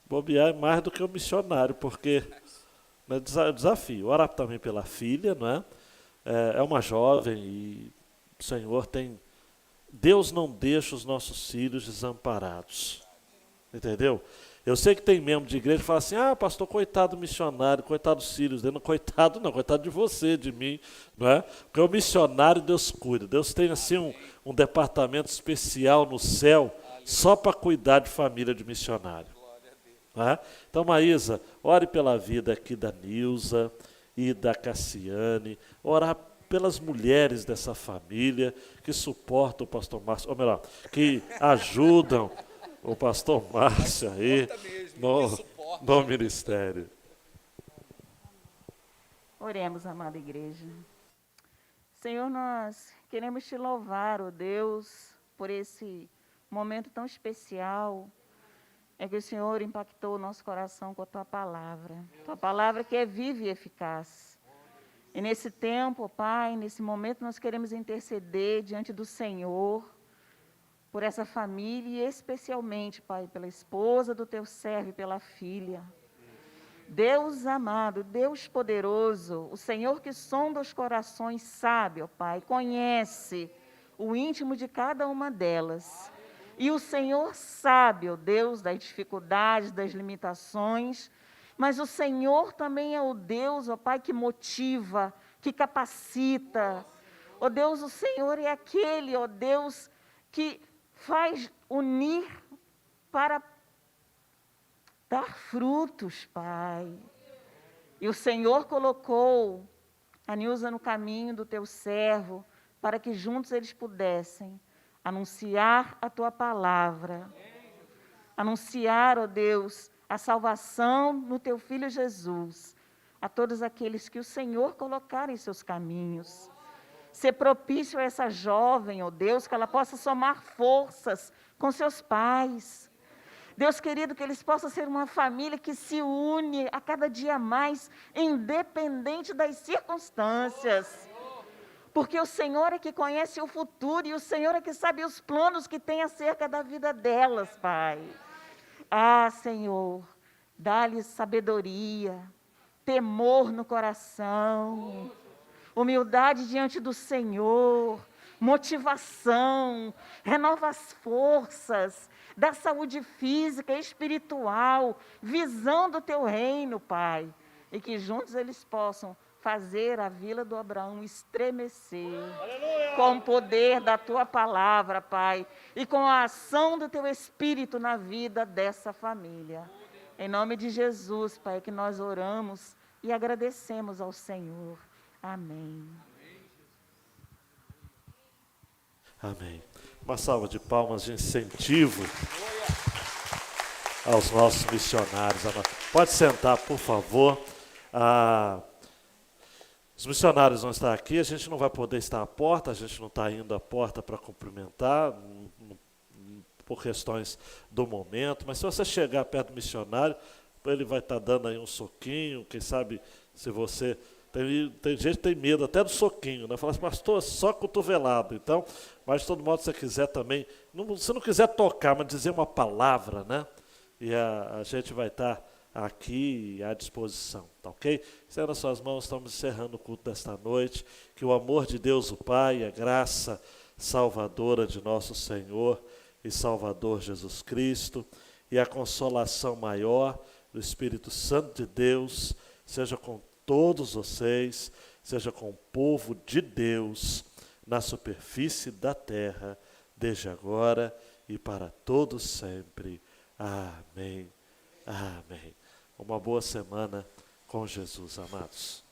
Bobear é mais do que o missionário, porque é desafio. Orar também pela filha, não é? É uma jovem e o Senhor tem... Deus não deixa os nossos filhos desamparados. Entendeu? Eu sei que tem membro de igreja que fala assim, pastor, coitado do missionário, coitado dos filhos dele. Não, coitado de você, de mim. Não é? Porque o missionário Deus cuida. Deus tem assim um departamento especial no céu só para cuidar de família de missionário. Não é? Então, Maísa, ore pela vida aqui da Nilza e da Cassiane, orar pelas mulheres dessa família que suportam o pastor Márcio, ou melhor, que ajudam o pastor Márcio aí no ministério. Oremos, amada igreja. Senhor, nós queremos te louvar, ó Deus, por esse momento tão especial, é que o Senhor impactou o nosso coração com a Tua palavra que é viva e eficaz. E nesse tempo, Pai, nesse momento, nós queremos interceder diante do Senhor, por essa família e especialmente, Pai, pela esposa do Teu servo e pela filha. Deus amado, Deus poderoso, o Senhor que sonda os corações sabe, ó Pai, conhece o íntimo de cada uma delas. E o Senhor sabe, ó Deus, das dificuldades, das limitações, mas o Senhor também é o Deus, ó Pai, que motiva, que capacita. Ó Deus, o Senhor é aquele, ó Deus, que faz unir para dar frutos, Pai. E o Senhor colocou a Nilza no caminho do Teu servo, para que juntos eles pudessem anunciar a Tua palavra. Anunciar, ó Deus, a salvação no Teu Filho Jesus, a todos aqueles que o Senhor colocar em seus caminhos. Ser propício a essa jovem, ó Deus, que ela possa somar forças com seus pais. Deus querido, que eles possam ser uma família que se une a cada dia mais, independente das circunstâncias. Porque o Senhor é que conhece o futuro e o Senhor é que sabe os planos que tem acerca da vida delas, Pai. Senhor, dá-lhes sabedoria, temor no coração, humildade diante do Senhor, motivação, renova as forças, dá saúde física e espiritual, visão do Teu reino, Pai, e que juntos eles possam fazer a Vila do Abraão estremecer, aleluia, com o poder da Tua palavra, Pai, e com a ação do Teu Espírito na vida dessa família. Em nome de Jesus, Pai, que nós oramos e agradecemos ao Senhor. Amém. Amém. Uma salva de palmas de incentivo aos nossos missionários. Pode sentar, por favor. Os missionários vão estar aqui, a gente não vai poder estar à porta, a gente não está indo à porta para cumprimentar, por questões do momento, mas se você chegar perto do missionário, ele vai estar dando aí um soquinho, quem sabe se você... Tem gente que tem medo até do soquinho, né? Fala assim, pastor, só cotovelado. Então, mas de todo modo, se você quiser também, se não quiser tocar, mas dizer uma palavra, né? E a gente vai estar aqui à disposição, tá ok? Estenda as suas mãos, estamos encerrando o culto desta noite. Que o amor de Deus, o Pai, a graça salvadora de nosso Senhor e Salvador Jesus Cristo e a consolação maior do Espírito Santo de Deus seja com todos vocês, seja com o povo de Deus, na superfície da terra, desde agora e para todo sempre. Amém. Amém. Uma boa semana com Jesus, amados.